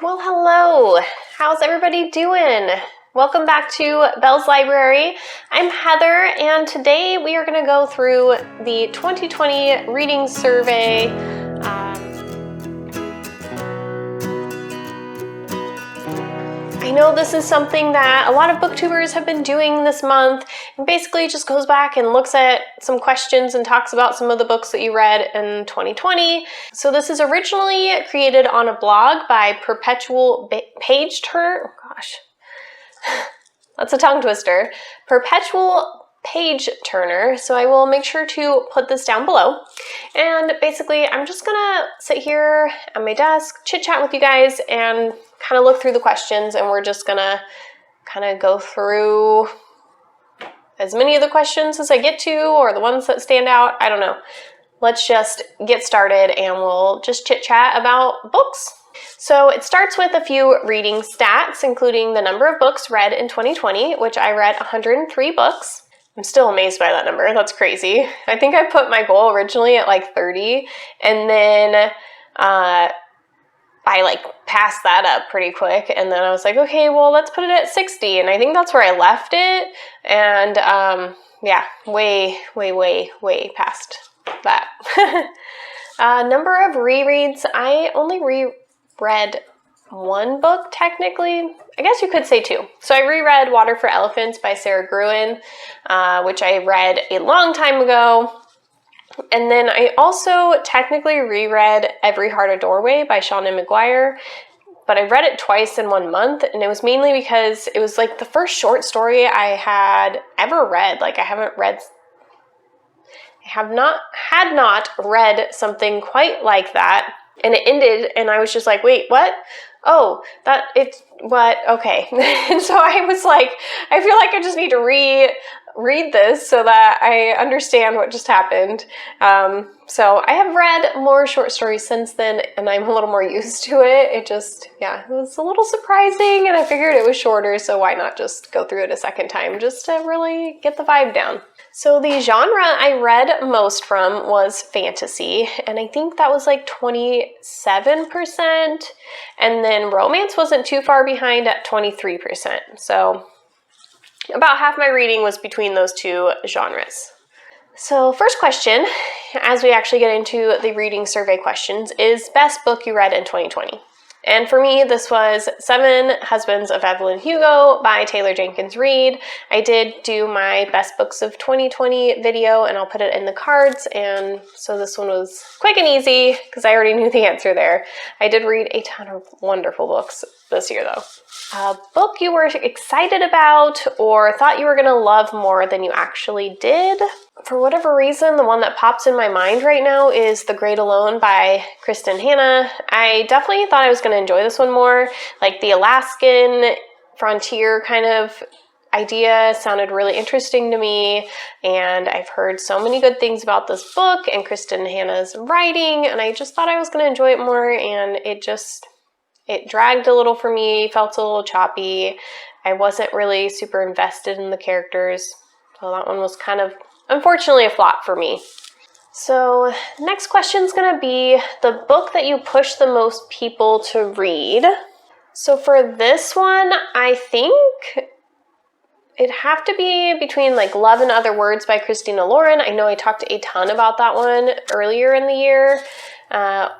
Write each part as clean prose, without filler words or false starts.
Well, hello. How's everybody doing? Welcome back to Belle's Library. I'm Heather, and today we are going to go through the 2020 reading survey. I know this is something that a lot of booktubers have been doing this month, and basically just goes back and looks at some questions and talks about some of the books that you read in 2020. So this is originally created on a blog by Perpetual Page Turner. Oh gosh, that's a tongue twister. Perpetual Page Turner. So I will make sure to put this down below. And basically, I'm just gonna sit here at my desk, chit chat with you guys, and kind of look through the questions, and we're just gonna kind of go through as many of the questions as I get to, or the ones that stand out. I don't know. Let's just get started and we'll just chit chat about books. So it starts with a few reading stats, including the number of books read in 2020, which I read 103 books. I'm still amazed by that number. That's crazy. I think I put my goal originally at like 30, and then I like passed that up pretty quick, and then I was like, okay, well, let's put it at 60, and I think that's where I left it, and yeah, way past that. Number of rereads, I only reread one book, technically. I guess you could say two. So I reread Water for Elephants by Sarah Gruen, which I read a long time ago. And then I also technically reread Every Heart a Doorway by Shauna McGuire, but I read it twice in 1 month, and it was mainly because it was like the first short story I had ever read. Like I had not read something quite like that, and it ended, and I was just like, wait, what? Oh, okay. And so I was like, I feel like I just need to read this so that I understand what just happened. So I have read more short stories since then, and I'm a little more used to it. It was a little surprising, and I figured it was shorter, so why not just go through it a second time just to really get the vibe down. So the genre I read most from was fantasy, and I think that was like 27%, and then romance wasn't too far behind at 23%. So about half my reading was between those two genres. So first question, as we actually get into the reading survey questions, is best book you read in 2020? And for me, this was Seven Husbands of Evelyn Hugo by Taylor Jenkins Reid. I did do my best books of 2020 video, and I'll put it in the cards. And so this one was quick and easy because I already knew the answer there. I did read a ton of wonderful books this year, though. A book you were excited about or thought you were going to love more than you actually did? For whatever reason, the one that pops in my mind right now is The Great Alone by Kristen Hanna. I definitely thought I was going to enjoy this one more. Like the Alaskan frontier kind of idea sounded really interesting to me, and I've heard so many good things about this book and Kristen Hanna's writing, and I just thought I was going to enjoy it more, and it dragged a little for me, felt a little choppy. I wasn't really super invested in the characters, so that one was kind of, unfortunately, a flop for me. So next question is going to be the book that you push the most people to read. So for this one, I think it'd have to be between like Love and Other Words by Christina Lauren. I know I talked a ton about that one earlier in the year.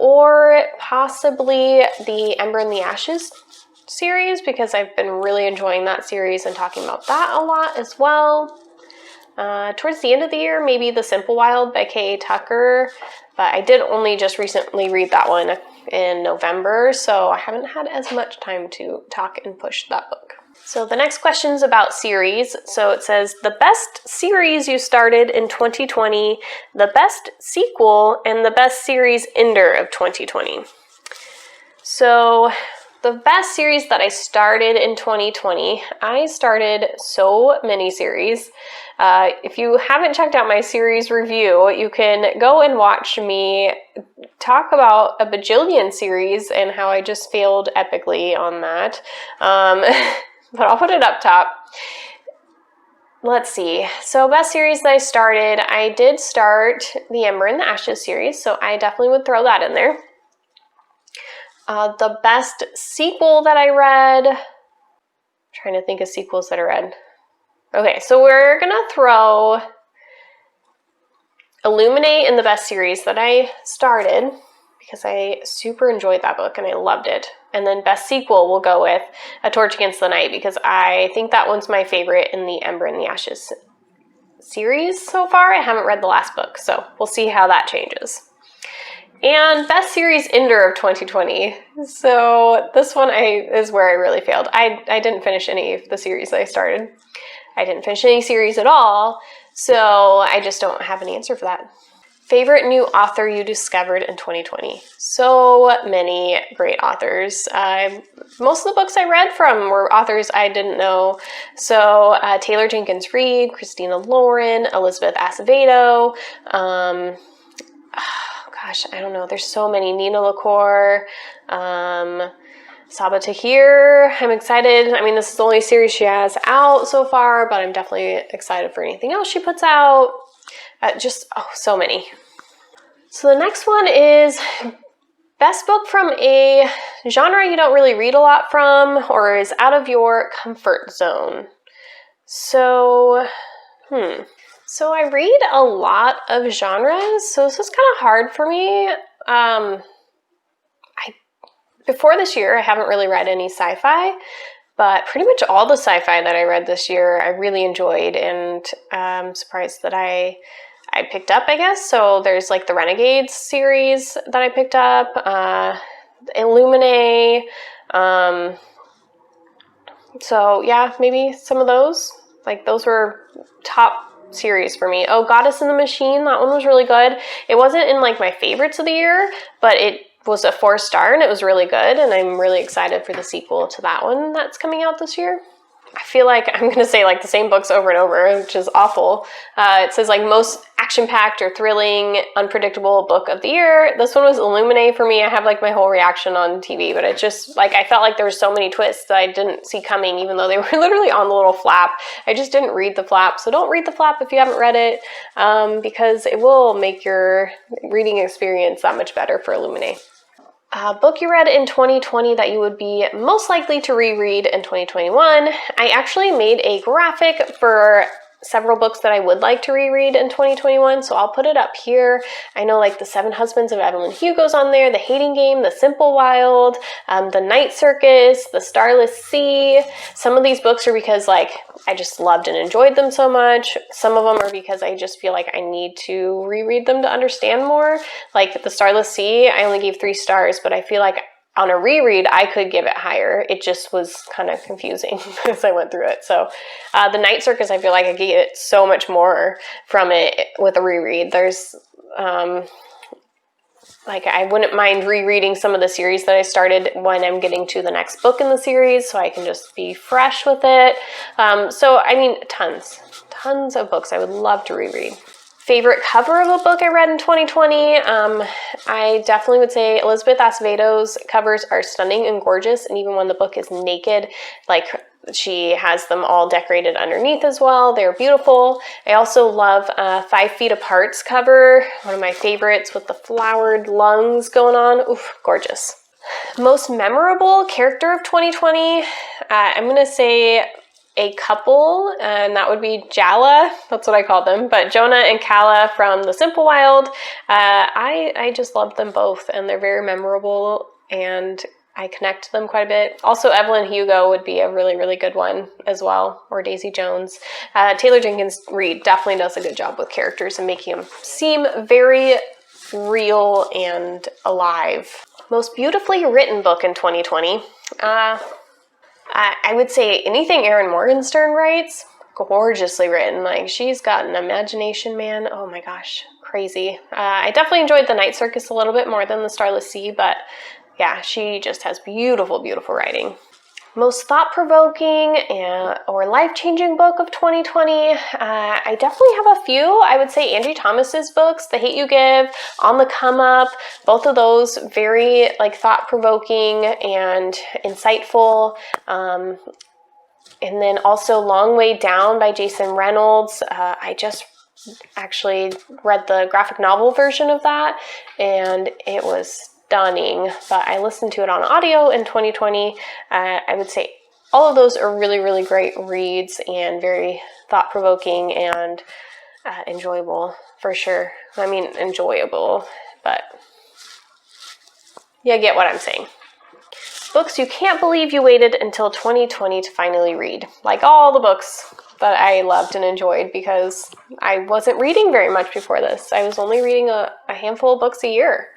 Or possibly the Ember and the Ashes series, because I've been really enjoying that series and talking about that a lot as well. Towards the end of the year, maybe The Simple Wild by K.A. Tucker, but I did only just recently read that one in November, so I haven't had as much time to talk and push that book. So the next question is about series. So it says, the best series you started in 2020, the best sequel, and the best series ender of 2020. So the best series that I started in 2020, I started so many series. If you haven't checked out my series review, you can go and watch me talk about a bajillion series and how I just failed epically on that. But I'll put it up top. Let's see. So best series that I did start the Ember and the Ashes series, so I definitely would throw that in there. The best sequel that I read, I'm trying to think of sequels that I read. Okay, so we're gonna throw Illuminae in the best series that I started because I super enjoyed that book and I loved it. And then best sequel we'll go with A Torch Against the Night because I think that one's my favorite in the Ember and the Ashes series so far. I haven't read the last book, so we'll see how that changes. And best series ender of 2020. So this one is where I really failed. I didn't finish any of the series that I started. I didn't finish any series at all, so I just don't have an answer for that. Favorite new author you discovered in 2020? So many great authors. Most of the books I read from were authors I didn't know. So Taylor Jenkins Reid, Christina Lauren, Elizabeth Acevedo, gosh, I don't know. There's so many. Nina LaCour, Saba Tahir. I'm excited. I mean, this is the only series she has out so far, but I'm definitely excited for anything else she puts out. So many. So the next one is best book from a genre you don't really read a lot from or is out of your comfort zone. So I read a lot of genres, so this was kind of hard for me. Before this year, I haven't really read any sci-fi, but pretty much all the sci-fi that I read this year, I really enjoyed, and I'm surprised that I picked up, I guess. So there's like the Rereads series that I picked up, Illuminae. So yeah, maybe some of those. Like those were top series for me. Oh, Goddess in the Machine, that one was really good. It wasn't in like my favorites of the year, but it was a 4-star and it was really good, and I'm really excited for the sequel to that one that's coming out this year. I feel like I'm going to say like the same books over and over, which is awful. It says like most action-packed or thrilling, unpredictable book of the year. This one was Illuminae for me. I have like my whole reaction on TV, but it just like I felt like there were so many twists that I didn't see coming, even though they were literally on the little flap. I just didn't read the flap. So don't read the flap if you haven't read it, because it will make your reading experience that much better for Illuminae. Book you read in 2020 that you would be most likely to reread in 2021. I actually made a graphic for several books that I would like to reread in 2021, so I'll put it up here. I know like The Seven Husbands of Evelyn Hugo's on there, The Hating Game, The Simple Wild, The Night Circus, The Starless Sea. Some of these books are because like I just loved and enjoyed them so much. Some of them are because I just feel like I need to reread them to understand more. Like The Starless Sea, I only gave 3 stars, but I feel like on a reread, I could give it higher. It just was kind of confusing as I went through it. So The Night Circus, I feel like I get so much more from it with a reread. There's, like, I wouldn't mind rereading some of the series that I started when I'm getting to the next book in the series, so I can just be fresh with it. So, I mean, tons of books I would love to reread. Favorite cover of a book I read in 2020, I definitely would say Elizabeth Acevedo's covers are stunning and gorgeous, and even when the book is naked, like she has them all decorated underneath as well. They're beautiful. I also love 5 Feet Apart's cover, one of my favorites with the flowered lungs going on. Oof, gorgeous. Most memorable character of 2020, I'm going to say a couple, and that would be Jala, that's what I call them, but Jonah and Kala from The Simple Wild. I just love them both, and they're very memorable, and I connect to them quite a bit. Also, Evelyn Hugo would be a really, really good one as well, or Daisy Jones. Taylor Jenkins Reid definitely does a good job with characters and making them seem very real and alive. Most beautifully written book in 2020. I would say anything Erin Morgenstern writes, gorgeously written. Like, she's got an imagination, man. Oh my gosh, crazy. I definitely enjoyed The Night Circus a little bit more than The Starless Sea, but yeah, she just has beautiful, beautiful writing. Most thought-provoking or life-changing book of 2020. I definitely have a few. I would say Angie Thomas's books, The Hate U Give, On the Come Up, both of those very like thought-provoking and insightful. And then also Long Way Down by Jason Reynolds. I just actually read the graphic novel version of that, and it was stunning, but I listened to it on audio in 2020. I would say all of those are really, really great reads and very thought-provoking and enjoyable for sure. I mean, enjoyable, but you get what I'm saying. Books you can't believe you waited until 2020 to finally read. Like all the books that I loved and enjoyed, because I wasn't reading very much before this. I was only reading a handful of books a year.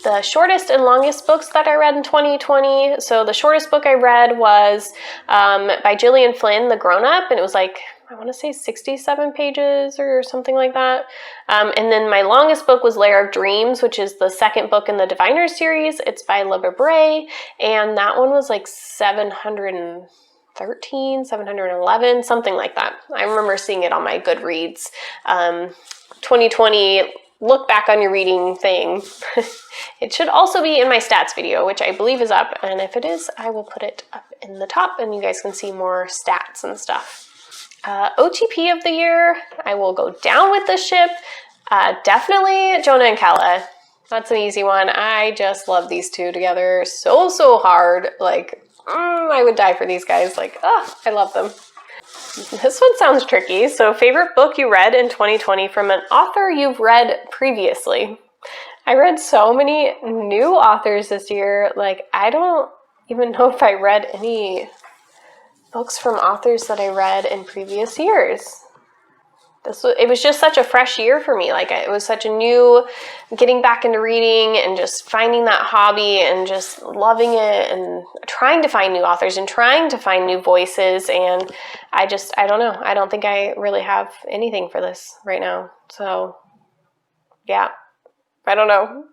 The shortest and longest books that I read in 2020. So the shortest book I read was by Gillian Flynn, The Grown Up, and it was like, I want to say 67 pages or something like that. And then my longest book was Lair of Dreams, which is the second book in the Diviners series. It's by Libba Bray, and that one was like 713, 711, something like that. I remember seeing it on my Goodreads. 2020, look back on your reading thing. It should also be in my stats video, which I believe is up, and if it is, I will put it up in the top and you guys can see more stats and stuff. OTP of the year, I will go down with the ship. Definitely Jonah and Kala. That's an easy one. I just love these two together so hard. Like, I would die for these guys. Like, I love them. This one sounds tricky. So, favorite book you read in 2020 from an author you've read previously. I read so many new authors this year. Like, I don't even know if I read any books from authors that I read in previous years. It was just such a fresh year for me. Like, it was such a new getting back into reading and just finding that hobby and just loving it and trying to find new authors and trying to find new voices. And I don't know. I don't think I really have anything for this right now. So yeah, I don't know.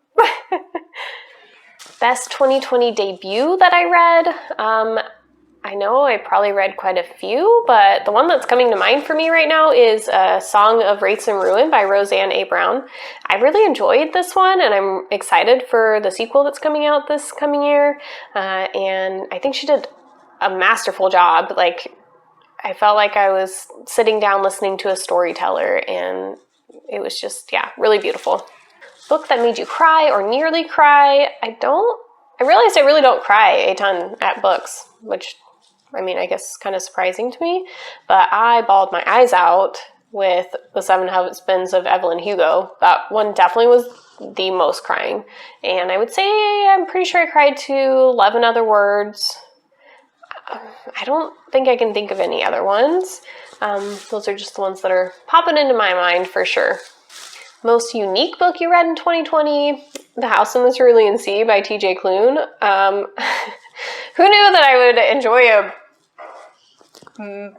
Best 2020 debut that I read. I know I probably read quite a few, but the one that's coming to mind for me right now is A Song of Wraiths and Ruin by Roseanne A. Brown. I really enjoyed this one, and I'm excited for the sequel that's coming out this coming year. And I think she did a masterful job. Like, I felt like I was sitting down listening to a storyteller, and it was just, yeah, really beautiful. Book that made you cry or nearly cry. I realized I really don't cry a ton at books, which, I mean, I guess is kind of surprising to me, but I bawled my eyes out with The Seven Husbands of Evelyn Hugo. That one definitely was the most crying. And I would say I'm pretty sure I cried to Love and Other Words. I don't think I can think of any other ones. Those are just the ones that are popping into my mind for sure. Most unique book you read in 2020, The House in the Cerulean Sea by T.J. Klune. Who knew that I would enjoy a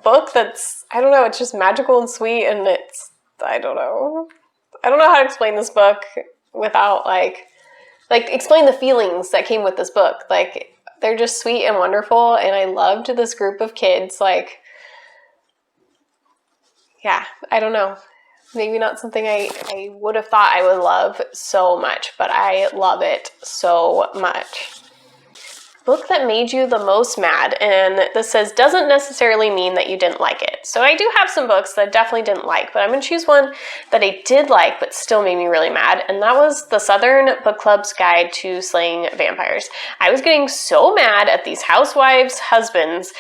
book that's, I don't know, it's just magical and sweet, and it's, I don't know how to explain this book without like explain the feelings that came with this book. Like, they're just sweet and wonderful, and I loved this group of kids. Like, yeah, I don't know. Maybe not something I would have thought I would love so much, but I love it so much. Book that made you the most mad, and this says doesn't necessarily mean that you didn't like it. So I do have some books that I definitely didn't like, but I'm going to choose one that I did like but still made me really mad, and that was The Southern Book Club's Guide to Slaying Vampires. I was getting so mad at these housewives' husbands,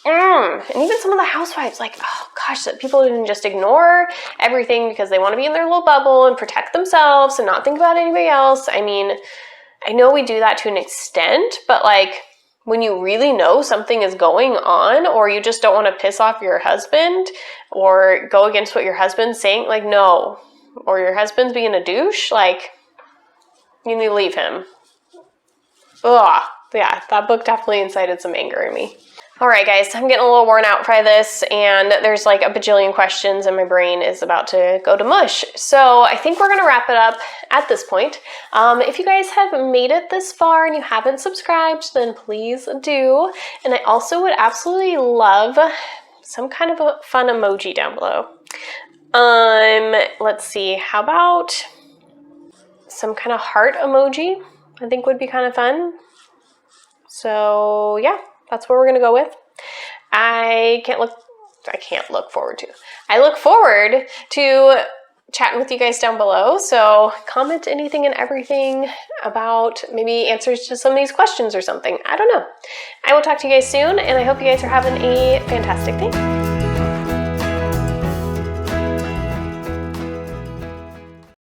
and even some of the housewives, like, oh gosh, that people didn't just ignore everything because they want to be in their little bubble and protect themselves and not think about anybody else. I mean, I know we do that to an extent, but like, when you really know something is going on, or you just don't want to piss off your husband or go against what your husband's saying, like, no, or your husband's being a douche, like, you need to leave him. Ugh, yeah, that book definitely incited some anger in me. All right, guys, I'm getting a little worn out by this, and there's like a bajillion questions, and my brain is about to go to mush. So I think we're going to wrap it up at this point. If you guys have made it this far and you haven't subscribed, then please do. And I also would absolutely love some kind of a fun emoji down below. Let's see, how about some kind of heart emoji? I think would be kind of fun. So yeah, that's what we're going to go with. I look forward to chatting with you guys down below. So comment anything and everything about maybe answers to some of these questions or something. I don't know. I will talk to you guys soon, and I hope you guys are having a fantastic day.